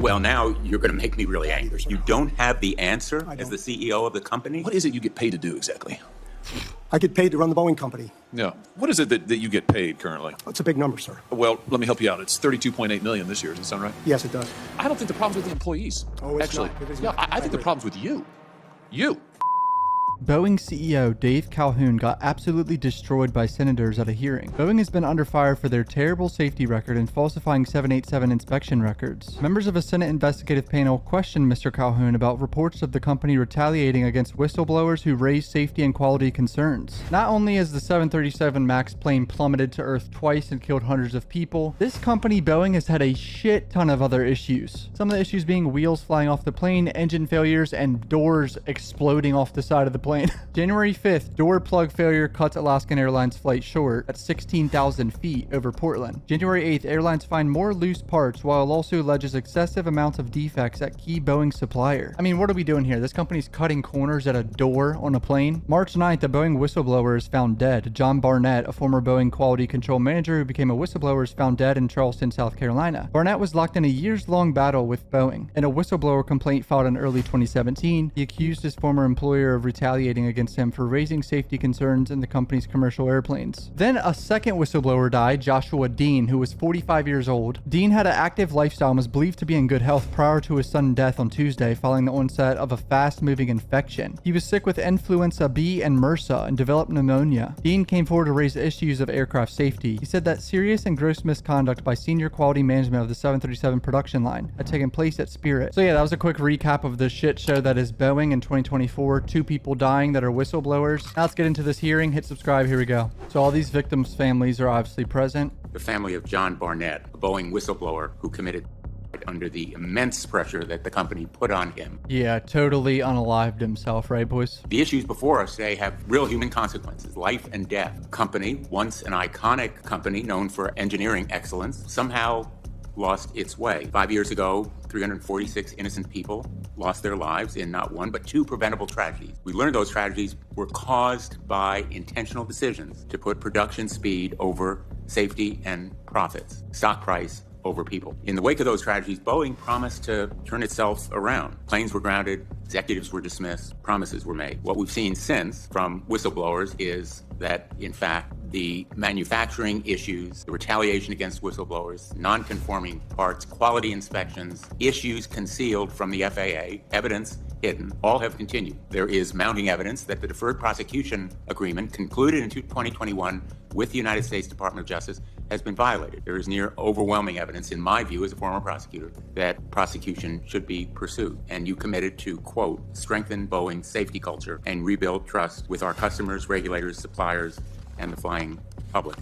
Well, now you're going to make me really angry. You don't have the answer as the CEO of the company? What is it you get paid to do exactly? I get paid to run the Boeing company. Yeah. What is it that you get paid currently? It's a big number, sir. Well, let me help you out. It's $32.8 million this year. Does that sound right? Yes, it does. I don't think the problem's with the employees. Oh, it's actually. not. It is Yeah, not. I think the problem's with you. You. Boeing CEO Dave Calhoun got absolutely destroyed by senators at a hearing. Boeing has been under fire for their terrible safety record and falsifying 787 inspection records. Members of a Senate investigative panel questioned Mr. Calhoun about reports of the company retaliating against whistleblowers who raised safety and quality concerns. Not only has the 737 MAX plane plummeted to Earth twice and killed hundreds of people, this company Boeing has had a shit ton of other issues. Some of the issues being wheels flying off the plane, engine failures, and doors exploding off the side of the plane. January 5th, door plug failure cuts Alaskan Airlines flight short at 16,000 feet over Portland. January 8th, airlines find more loose parts while also alleges excessive amounts of defects at key Boeing supplier. I mean, what are we doing here? This company's cutting corners at a door on a plane. March 9th, a Boeing whistleblower is found dead. John Barnett, a former Boeing quality control manager who became a whistleblower, is found dead in Charleston, South Carolina. Barnett was locked in a years-long battle with Boeing. In a whistleblower complaint filed in early 2017, he accused his former employer of retaliating against him for raising safety concerns in the company's commercial airplanes. Then a second whistleblower died, Joshua Dean, who was 45 years old. Dean had an active lifestyle and was believed to be in good health prior to his sudden death on Tuesday following the onset of a fast-moving infection. He was sick with influenza B and MRSA and developed pneumonia. Dean came forward to raise issues of aircraft safety. He said that serious and gross misconduct by senior quality management of the 737 production line had taken place at Spirit. So yeah, that was a quick recap of the shit show that is Boeing in 2024. 2 people dying that are whistleblowers. Now let's get into this hearing. Hit subscribe. Here we go. So all these victims' families are obviously present. The family of John Barnett, a Boeing whistleblower who committed under the immense pressure that the company put on him. Yeah, totally unalived himself, right, boys? The issues before us today have real human consequences, life and death. Company, once an iconic company known for engineering excellence, somehow lost its way. 5 years ago, 346 innocent people lost their lives in not one, but 2 preventable tragedies. We learned those tragedies were caused by intentional decisions to put production speed over safety and profits, stock price over people. In the wake of those tragedies, Boeing promised to turn itself around. Planes were grounded, executives were dismissed, promises were made. What we've seen since from whistleblowers is that, in fact, the manufacturing issues, the retaliation against whistleblowers, non-conforming parts, quality inspections, issues concealed from the FAA, evidence hidden, all have continued. There is mounting evidence that the deferred prosecution agreement concluded in 2021 with the United States Department of Justice has been violated. There is near overwhelming evidence, in my view as a former prosecutor, that prosecution should be pursued. And you committed to, quote, strengthen Boeing's safety culture and rebuild trust with our customers, regulators, suppliers, and the flying public.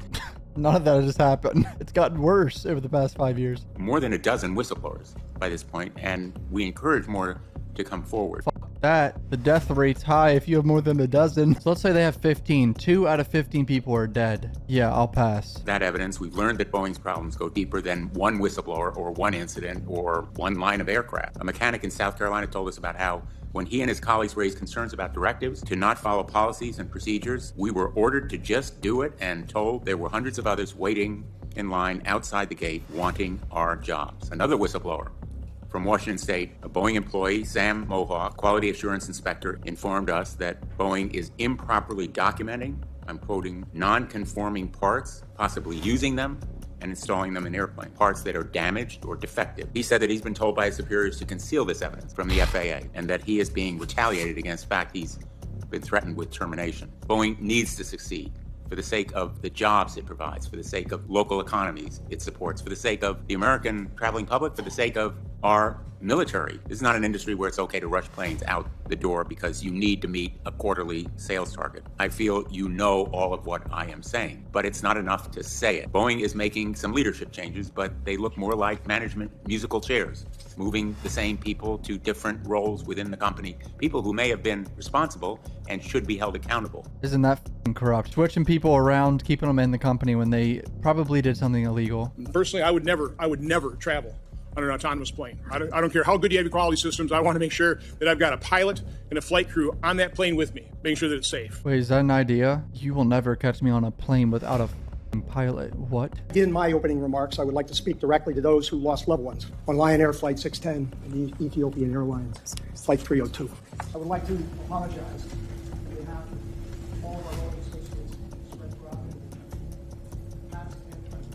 None of that has happened. It's gotten worse over the past 5 years. More than a dozen whistleblowers by this point, and we encourage more to come forward. That the death rate's high if you have more than a dozen. So let's say they have 15. 2 out of 15 people are dead. Yeah, I'll pass. That evidence, we've learned that Boeing's problems go deeper than one whistleblower or one incident or one line of aircraft. A mechanic in South Carolina told us about how when he and his colleagues raised concerns about directives to not follow policies and procedures, we were ordered to just do it and told there were hundreds of others waiting in line outside the gate wanting our jobs. Another whistleblower from Washington State, a Boeing employee, Sam Mohawk, quality assurance inspector, informed us that Boeing is improperly documenting, I'm quoting, non-conforming parts, possibly using them and installing them in airplanes, parts that are damaged or defective. He said that he's been told by his superiors to conceal this evidence from the FAA and that he is being retaliated against. In fact, he's been threatened with termination. Boeing needs to succeed for the sake of the jobs it provides, for the sake of local economies it supports, for the sake of the American traveling public, for the sake of our military. This is not an industry where it's okay to rush planes out the door because you need to meet a quarterly sales target. I feel you know all of what I am saying, but it's not enough to say it. Boeing is making some leadership changes, but they look more like management musical chairs, moving the same people to different roles within the company, people who may have been responsible and should be held accountable. Isn't that f***ing corrupt? Switching people around, keeping them in the company when they probably did something illegal. Personally, I would never travel on an autonomous plane. I don't care how good you have your quality systems. I want to make sure that I've got a pilot and a flight crew on that plane with me, making sure that it's safe. Wait, is that an idea? You will never catch me on a plane without a Pilot, what? In my opening remarks, I would like to speak directly to those who lost loved ones on Lion Air Flight 610 and the Ethiopian Airlines Flight 302. I would like to apologize on behalf of all of our local associates spread throughout the past and present.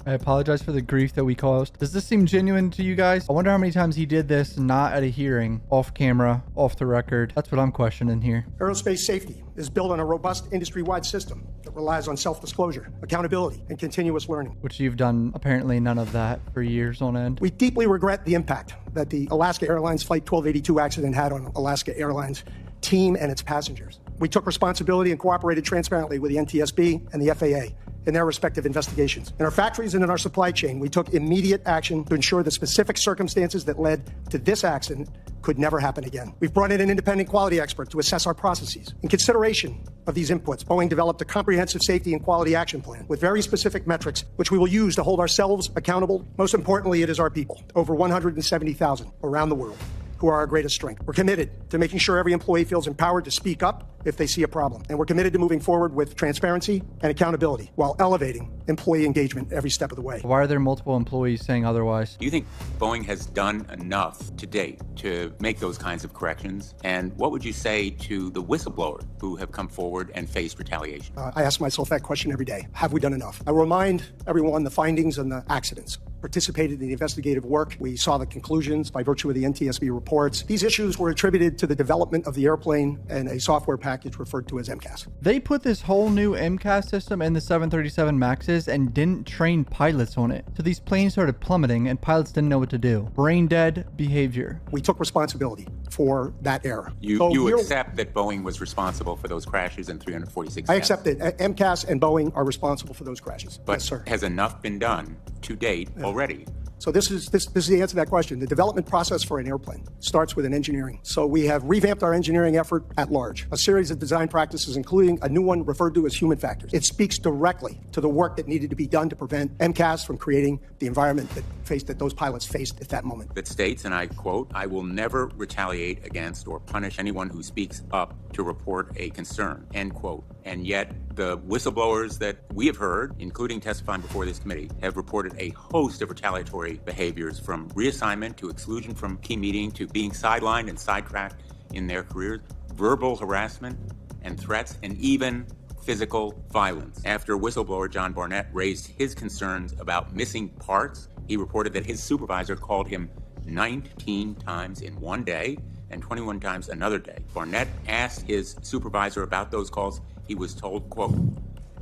I apologize for the grief that we caused. Does this seem genuine to you guys? I wonder how many times he did this not at a hearing, off camera, off the record. That's what I'm questioning here. Aerospace safety is built on a robust industry-wide system that relies on self-disclosure, accountability, and continuous learning. Which you've done apparently none of that for years on end. We deeply regret the impact that the Alaska Airlines Flight 1282 accident had on Alaska Airlines team and its passengers. We took responsibility and cooperated transparently with the NTSB and the FAA in their respective investigations. In our factories and in our supply chain, we took immediate action to ensure the specific circumstances that led to this accident could never happen again. We've brought in an independent quality expert to assess our processes. In consideration of these inputs, Boeing developed a comprehensive safety and quality action plan with very specific metrics, which we will use to hold ourselves accountable. Most importantly, it is our people, over 170,000 around the world, who are our greatest strength. We're committed to making sure every employee feels empowered to speak up if they see a problem. And we're committed to moving forward with transparency and accountability while elevating employee engagement every step of the way. Why are there multiple employees saying otherwise? Do you think Boeing has done enough to date to make those kinds of corrections? And what would you say to the whistleblowers who have come forward and faced retaliation? I ask myself that question every day. Have we done enough? I remind everyone the findings and the accidents. Participated in the investigative work. We saw the conclusions by virtue of the NTSB reports. These issues were attributed to the development of the airplane and a software package referred to as MCAS. They put this whole new MCAS system in the 737 MAXes and didn't train pilots on it. So these planes started plummeting and pilots didn't know what to do. Brain dead behavior. We took responsibility for that error. You accept that Boeing was responsible for those crashes in 346 I accept that MCAS and Boeing are responsible for those crashes. But yes, sir. Has enough been done to date already? So this is the answer to that question. The development process for an airplane starts with an engineering. So we have revamped our engineering effort at large. A series of design practices, including a new one referred to as human factors. It speaks directly to the work that needed to be done to prevent MCAS from creating the environment that those pilots faced at that moment. That states, and I quote, "I will never retaliate against or punish anyone who speaks up to report a concern," end quote. And yet the whistleblowers that we have heard, including testifying before this committee, have reported a host of retaliatory behaviors, from reassignment to exclusion from key meeting to being sidelined and sidetracked in their careers, verbal harassment and threats, and even physical violence. After whistleblower John Barnett raised his concerns about missing parts, he reported that his supervisor called him 19 times in one day and 21 times another day. Barnett asked his supervisor about those calls. He was told, quote,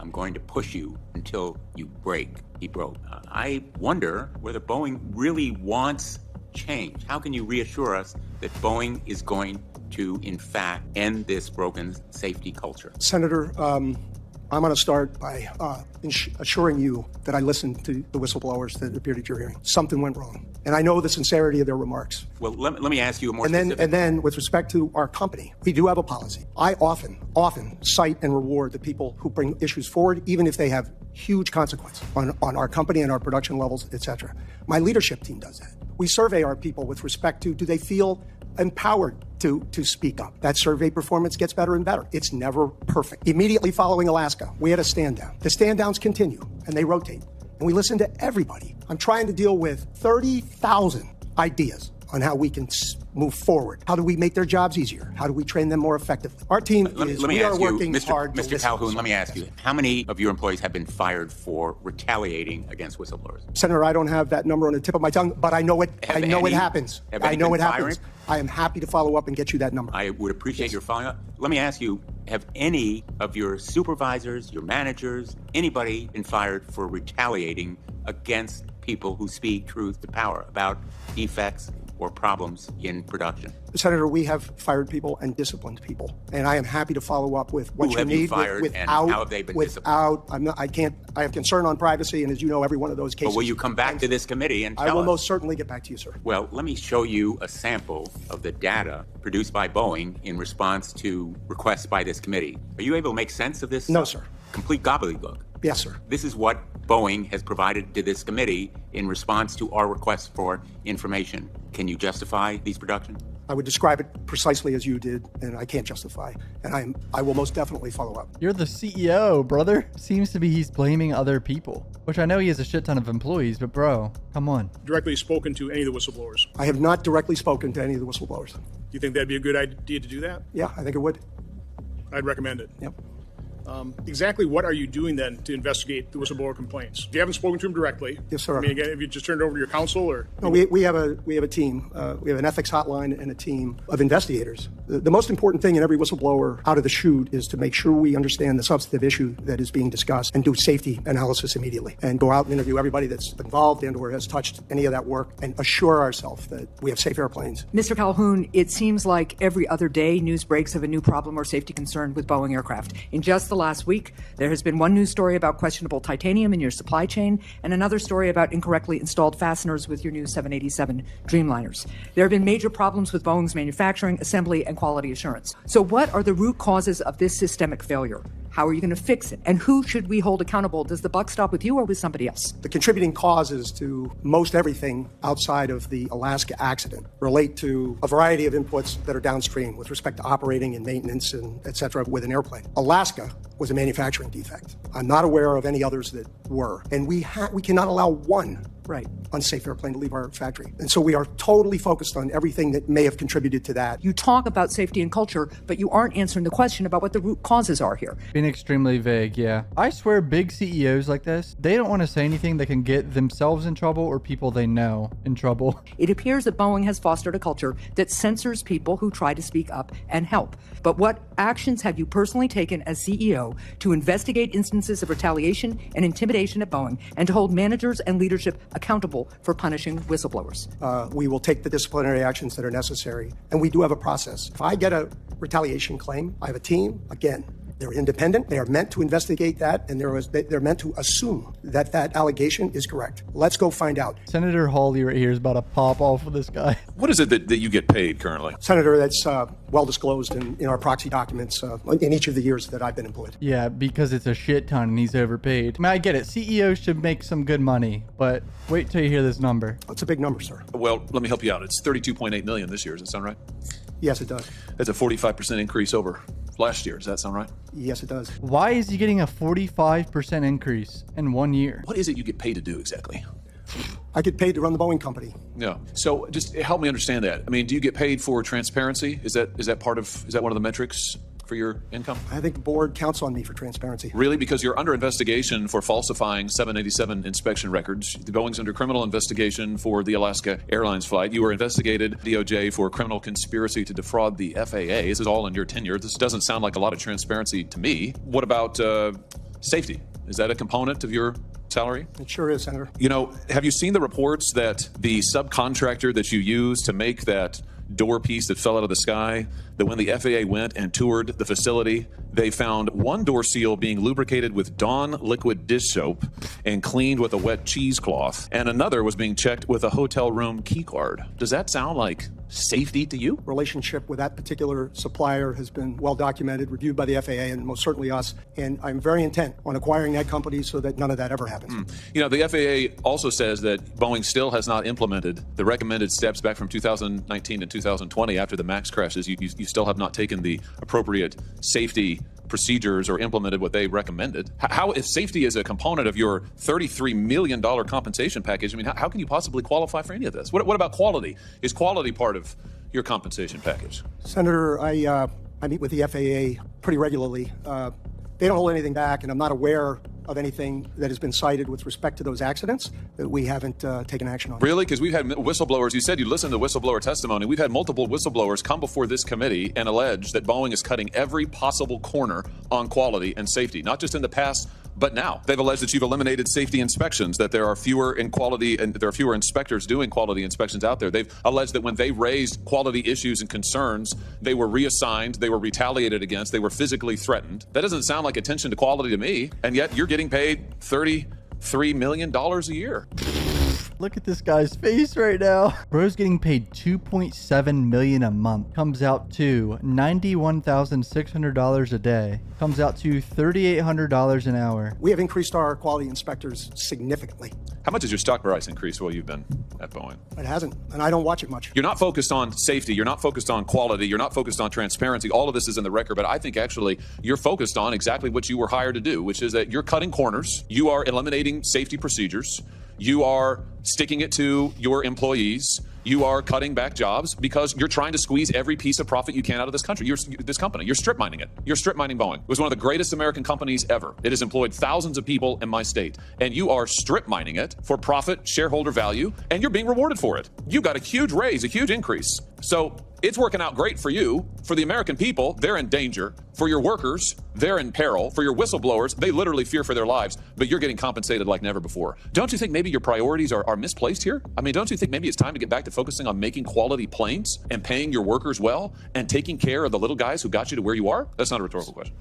"I'm going to push you until you break." He broke. I wonder whether Boeing really wants change. How can you reassure us that Boeing is going to, in fact, end this broken safety culture? Senator, I'm going to start by assuring you that I listened to the whistleblowers that appeared at your hearing. Something went wrong. And I know the sincerity of their remarks. Well, let me ask you a more specific. And then with respect to our company, we do have a policy. I often cite and reward the people who bring issues forward, even if they have huge consequence on our company and our production levels, et cetera. My leadership team does that. We survey our people with respect to, do they feel empowered to speak up? That survey performance gets better and better. It's never perfect. Immediately following Alaska, we had a stand down. The stand downs continue and they rotate. And we listen to everybody. I'm trying to deal with 30,000 ideas on how we can move forward. How do we make their jobs easier? How do we train them more effectively? Our team we are working hard to listen. Mr. Calhoun, let me ask you, how many of your employees have been fired for retaliating against whistleblowers? Senator, I don't have that number on the tip of my tongue, but I know it happens. I know it happens. I am happy to follow up and get you that number. I would appreciate your following up. Let me ask you, have any of your supervisors, your managers, anybody been fired for retaliating against people who speak truth to power about defects or problems in production? Senator, we have fired people and disciplined people, and I am happy to follow up with what you need. Who have you fired, and how have they been disciplined? I have concern on privacy, and as you know, every one of those cases. But will you come back to this committee and tell us? I will most certainly get back to you, sir. Well, let me show you a sample of the data produced by Boeing in response to requests by this committee. Are you able to make sense of this? No, sir. Complete gobbledygook. Yes, sir. This is what Boeing has provided to this committee in response to our requests for information. Can you justify these productions? I would describe it precisely as you did, and I can't justify. And I will most definitely follow up. You're the CEO, brother. Seems to be he's blaming other people, which I know he has a shit ton of employees, but bro, come on. Directly spoken to any of the whistleblowers. I have not directly spoken to any of the whistleblowers. Do you think that'd be a good idea to do that? Yeah, I think it would. I'd recommend it. Yep. Exactly what are you doing then to investigate the whistleblower complaints? If you haven't spoken to them directly, Yes, sir. I mean, again, have you just turned it over to your counsel, or? No, we have a team. We have an ethics hotline and a team of investigators. The most important thing in every whistleblower out of the chute is to make sure we understand the substantive issue that is being discussed and do safety analysis immediately and go out and interview everybody that's involved and or has touched any of that work and assure ourselves that we have safe airplanes. Mr. Calhoun, it seems like every other day news breaks of a new problem or safety concern with Boeing aircraft. In just the last week, there has been one news story about questionable titanium in your supply chain and another story about incorrectly installed fasteners with your new 787 Dreamliners. There have been major problems with Boeing's manufacturing, assembly, and quality assurance. So what are the root causes of this systemic failure? How are you going to fix it? And who should we hold accountable? Does the buck stop with you or with somebody else? The contributing causes to most everything outside of the Alaska accident relate to a variety of inputs that are downstream with respect to operating and maintenance and et cetera with an airplane. Alaska was a manufacturing defect. I'm not aware of any others that were. And we cannot allow one unsafe airplane to leave our factory. And so we are totally focused on everything that may have contributed to that. You talk about safety and culture, but you aren't answering the question about what the root causes are here. Being extremely vague, yeah. I swear big CEOs like this, they don't want to say anything that can get themselves in trouble or people they know in trouble. It appears that Boeing has fostered a culture that censors people who try to speak up and help. But what actions have you personally taken as CEO to investigate instances of retaliation and intimidation at Boeing and to hold managers and leadership accountable for punishing whistleblowers? We will take the disciplinary actions that are necessary, and we do have a process. If I get a retaliation claim, I have a team. Again, they're independent. They are meant to investigate that, and they're meant to assume that that allegation is correct. Let's go find out. Senator Hawley right here is about to pop off with this guy. What is it that you get paid currently? Senator, that's well disclosed in our proxy documents in each of the years that I've been employed. Yeah, because it's a shit ton and he's overpaid. I mean, I get it. CEOs should make some good money, but wait till you hear this number. It's a big number, sir. Well, let me help you out. It's $32.8 million this year. Does that sound right? Yes, it does. That's a 45% increase over last year. Does that sound right? Yes, it does. Why is he getting a 45% increase in 1 year? What is it you get paid to do exactly? I get paid to run the Boeing company. Yeah. So just help me understand that. I mean, do you get paid for transparency? Is that one of the metrics for your income? I think the board counts on me for transparency. Really? Because you're under investigation for falsifying 787 inspection records. The Boeing's under criminal investigation for the Alaska Airlines flight. You were investigated DOJ for criminal conspiracy to defraud the FAA. This is all in your tenure. This doesn't sound like a lot of transparency to me. What about safety? Is that a component of your salary? It sure is, Senator. You know, have you seen the reports that the subcontractor that you used to make that door piece that fell out of the sky, that when the FAA went and toured the facility, they found one door seal being lubricated with Dawn liquid dish soap and cleaned with a wet cheesecloth, and another was being checked with a hotel room key card. Does that sound like safety to you? Relationship with that particular supplier has been well documented, reviewed by the FAA and most certainly us, and I'm very intent on acquiring that company so that none of that ever happens. You know, the FAA also says that Boeing still has not implemented the recommended steps back from 2019 and 2020 after the MAX crashes. You still have not taken the appropriate safety procedures or implemented what they recommended. How, if safety is a component of your $33 million compensation package, I mean, how can you possibly qualify for any of this? What about quality? Is quality part of your compensation package? Senator, I meet with the FAA pretty regularly. They don't hold anything back, and I'm not aware of anything that has been cited with respect to those accidents that we haven't taken action on. Really? Because we've had whistleblowers, you said you listened to whistleblower testimony. We've had multiple whistleblowers come before this committee and allege that Boeing is cutting every possible corner on quality and safety, not just in the past, but now. They've alleged that you've eliminated safety inspections, that there are fewer in quality and there are fewer inspectors doing quality inspections out there. They've alleged that when they raised quality issues and concerns, they were reassigned, they were retaliated against, they were physically threatened. That doesn't sound like attention to quality to me, and yet you're getting paid $33 million a year. Look at this guy's face right now. Bro's getting paid $2.7 million a month. Comes out to $91,600 a day. Comes out to $3,800 an hour. We have increased our quality inspectors significantly. How much has your stock price increased while you've been at Boeing? It hasn't, and I don't watch it much. You're not focused on safety. You're not focused on quality. You're not focused on transparency. All of this is in the record, but I think actually you're focused on exactly what you were hired to do, which is that you're cutting corners. You are eliminating safety procedures. You are sticking it to your employees. You are cutting back jobs because you're trying to squeeze every piece of profit you can out of this country. This company. You're strip mining it. You're strip mining Boeing. It was one of the greatest American companies ever. It has employed thousands of people in my state. And you are strip mining it for profit, shareholder value, and you're being rewarded for it. You got a huge raise, a huge increase. So it's working out great for you. For the American people, they're in danger. For your workers, they're in peril. For your whistleblowers, they literally fear for their lives, but you're getting compensated like never before. Don't you think maybe your priorities are misplaced here? I mean, don't you think maybe it's time to get back to focusing on making quality planes and paying your workers well and taking care of the little guys who got you to where you are? That's not a rhetorical question.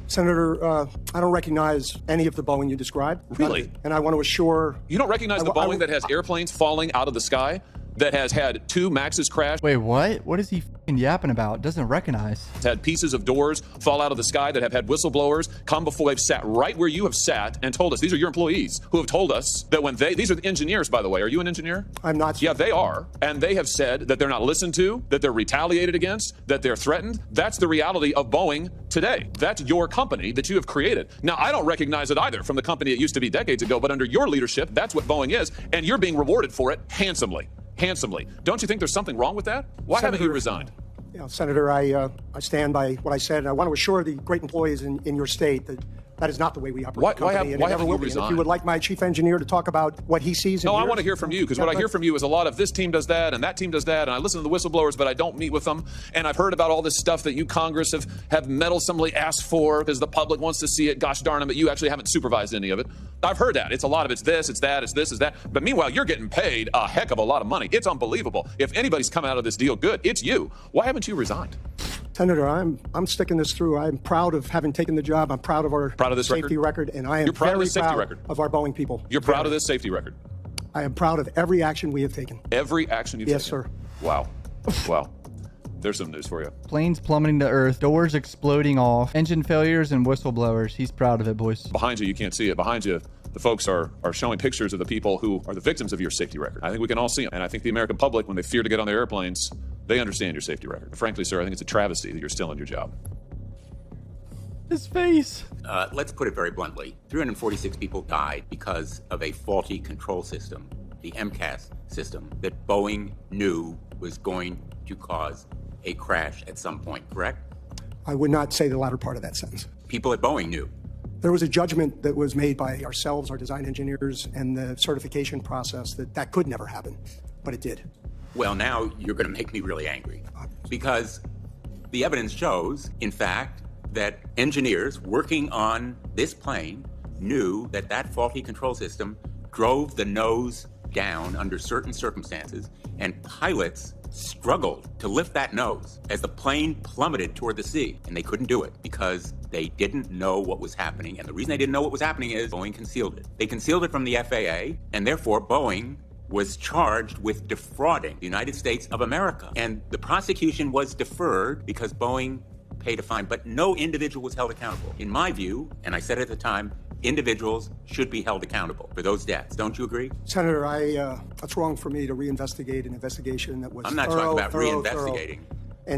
Senator, I don't recognize any of the Boeing you described. Really? And I want to assure... You don't recognize the Boeing that has airplanes falling out of the sky? That has had 2 Maxes crash. Wait, what? What is he fucking yapping about? Doesn't recognize. It's had pieces of doors fall out of the sky that have had whistleblowers come before. They've sat right where you have sat and told us. These are your employees who have told us that when these are the engineers, by the way. Are you an engineer? I'm not. Yeah, they are. And they have said that they're not listened to, that they're retaliated against, that they're threatened. That's the reality of Boeing today. That's your company that you have created. Now, I don't recognize it either from the company it used to be decades ago, but under your leadership, that's what Boeing is. And you're being rewarded for it handsomely. Handsomely. Don't you think there's something wrong with that? Why haven't you resigned? You know, Senator, I stand by what I said, and I want to assure the great employees in your state that that is not the way we operate the company, and it never will be. And if you would like my chief engineer to talk about what he sees. No, I want to hear from you, because what I hear from you is a lot of this team does that and that team does that, and I listen to the whistleblowers, but I don't meet with them. And I've heard about all this stuff that you Congress have meddlesomely asked for because the public wants to see it. Gosh darn it, but you actually haven't supervised any of it. I've heard that. It's a lot of it's this, it's that, it's this, it's that. But meanwhile, you're getting paid a heck of a lot of money. It's unbelievable. If anybody's coming out of this deal good, it's you. Why haven't you resigned? Senator, I'm sticking this through. I'm proud of having taken the job. I'm proud of our safety record, and I am very proud of our Boeing people. You're proud of this safety record? I am proud of every action we have taken. Every action you've taken? Yes, sir. Wow. Wow. There's some news for you. Planes plummeting to earth, doors exploding off, engine failures, and whistleblowers. He's proud of it, boys. Behind you can't see it. Behind you, the folks are showing pictures of the people who are the victims of your safety record. I think we can all see them. And I think the American public, when they fear to get on their airplanes, they understand your safety record. Frankly, sir, I think it's a travesty that you're still in your job. His face. Let's put it very bluntly. 346 people died because of a faulty control system, the MCAS system, that Boeing knew was going to cause a crash at some point, correct? I would not say the latter part of that sentence. People at Boeing knew. There was a judgment that was made by ourselves, our design engineers, and the certification process that could never happen, but it did. Well, now you're going to make me really angry, because the evidence shows, in fact, that engineers working on this plane knew that that faulty control system drove the nose down under certain circumstances, and pilots struggled to lift that nose as the plane plummeted toward the sea, and they couldn't do it because they didn't know what was happening. And the reason they didn't know what was happening is Boeing concealed it. They concealed it from the FAA, and therefore Boeing was charged with defrauding the United States of America. And the prosecution was deferred because Boeing paid a fine, but no individual was held accountable. In my view, and I said at the time, individuals should be held accountable for those deaths. Don't you agree? Senator, that's wrong for me to reinvestigate an investigation that was I'm not talking about reinvestigating.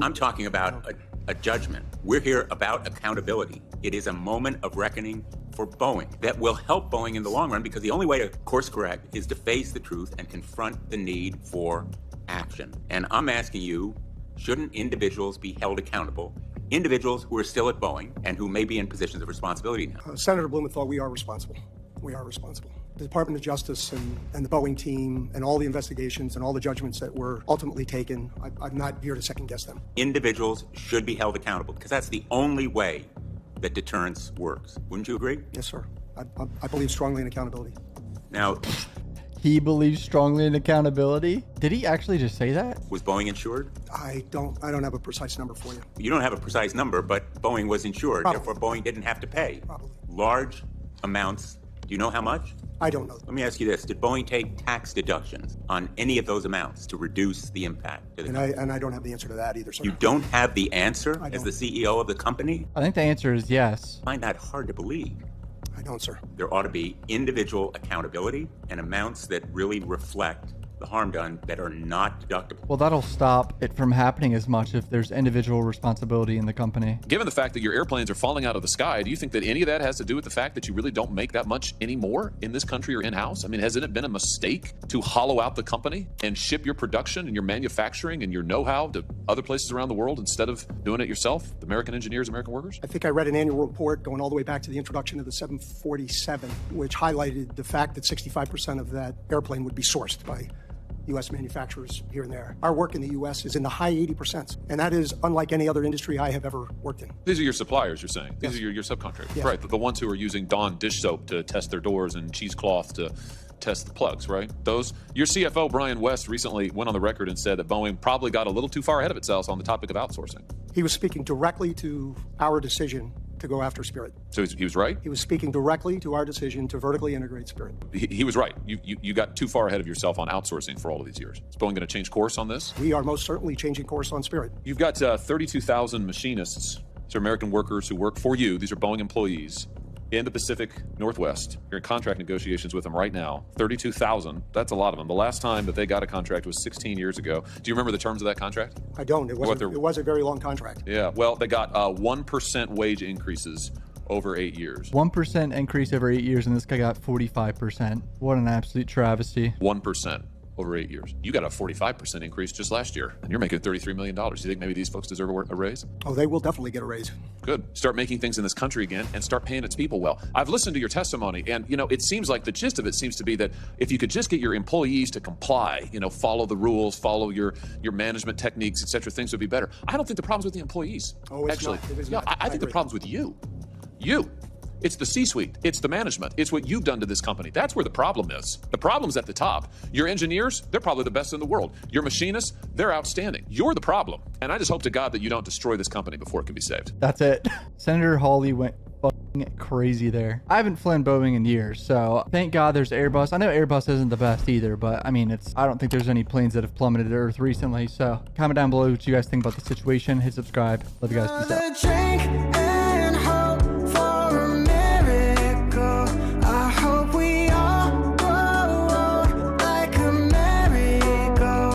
I'm talking about a judgment. We're here about accountability. It is a moment of reckoning for Boeing that will help Boeing in the long run, because the only way to course correct is to face the truth and confront the need for action. And I'm asking you, shouldn't individuals be held accountable? Individuals who are still at Boeing and who may be in positions of responsibility now. Senator Blumenthal, we are responsible. We are responsible. The Department of Justice and the Boeing team and all the investigations and all the judgments that were ultimately taken, I'm not here to second guess them. Individuals should be held accountable, because that's the only way that deterrence works. Wouldn't you agree? Yes, sir. I believe strongly in accountability. Now, he believes strongly in accountability? Did he actually just say that? Was Boeing insured? I don't have a precise number for you. You don't have a precise number, but Boeing was insured. Probably. Therefore, Boeing didn't have to pay Probably. large amounts Do you know how much? I don't know. Let me ask you this. Did Boeing take tax deductions on any of those amounts to reduce the impact? And I don't have the answer to that either, sir. You don't have the answer I as don't. the CEO of the company? I think the answer is yes. I find that hard to believe. I don't, sir. There ought to be individual accountability and amounts that really reflect the harm done that are not deductible. Well, that'll stop it from happening as much if there's individual responsibility in the company. Given the fact that your airplanes are falling out of the sky, do you think that any of that has to do with the fact that you really don't make that much anymore in this country or in-house? I mean, hasn't it been a mistake to hollow out the company and ship your production and your manufacturing and your know-how to other places around the world instead of doing it yourself? American engineers, American workers? I think I read an annual report going all the way back to the introduction of the 747, which highlighted the fact that 65% of that airplane would be sourced by U.S. manufacturers here and there. Our work in the U.S. is in the high 80%, and that is unlike any other industry I have ever worked in. These are your suppliers, you're saying? These Yes. are your subcontractors? Yes. Right, the ones who are using Dawn dish soap to test their doors and cheesecloth to test the plugs, right? Your CFO, Brian West, recently went on the record and said that Boeing probably got a little too far ahead of itself on the topic of outsourcing. He was speaking directly to our decision to go after Spirit. So he was right? He was speaking directly to our decision to vertically integrate Spirit. He was right. You got too far ahead of yourself on outsourcing for all of these years. Is Boeing going to change course on this? We are most certainly changing course on Spirit. You've got 32,000 machinists. These are American workers who work for you. These are Boeing employees in the Pacific Northwest. You're in contract negotiations with them right now. 32,000. That's a lot of them. The last time that they got a contract was 16 years ago. Do you remember the terms of that contract? I don't. It was a very long contract. Yeah. Well, they got 1% wage increases over 8 years. 1% increase over 8 years, and this guy got 45%. What an absolute travesty. 1% over 8 years. You got a 45% increase just last year, and you're making $33 million. Do you think maybe these folks deserve a raise? Oh, they will definitely get a raise. Good. Start making things in this country again and start paying its people well. I've listened to your testimony, and, it seems like the gist of it seems to be that if you could just get your employees to comply, follow the rules, follow your management techniques, et cetera, things would be better. I don't think the problem's with the employees. Oh, it's actually. not. It is Yeah, not. I think the agree. problem's with you. You. It's the C-suite. It's the management. It's what you've done to this company. That's where the problem is. The problem's at the top. Your engineers, they're probably the best in the world. Your machinists, they're outstanding. You're the problem. And I just hope to God that you don't destroy this company before it can be saved. That's it. Senator Hawley went fucking crazy there. I haven't flown Boeing in years, so thank God there's Airbus. I know Airbus isn't the best either, but I mean, I don't think there's any planes that have plummeted to Earth recently. So comment down below what you guys think about the situation. Hit subscribe. Love you guys. Peace out.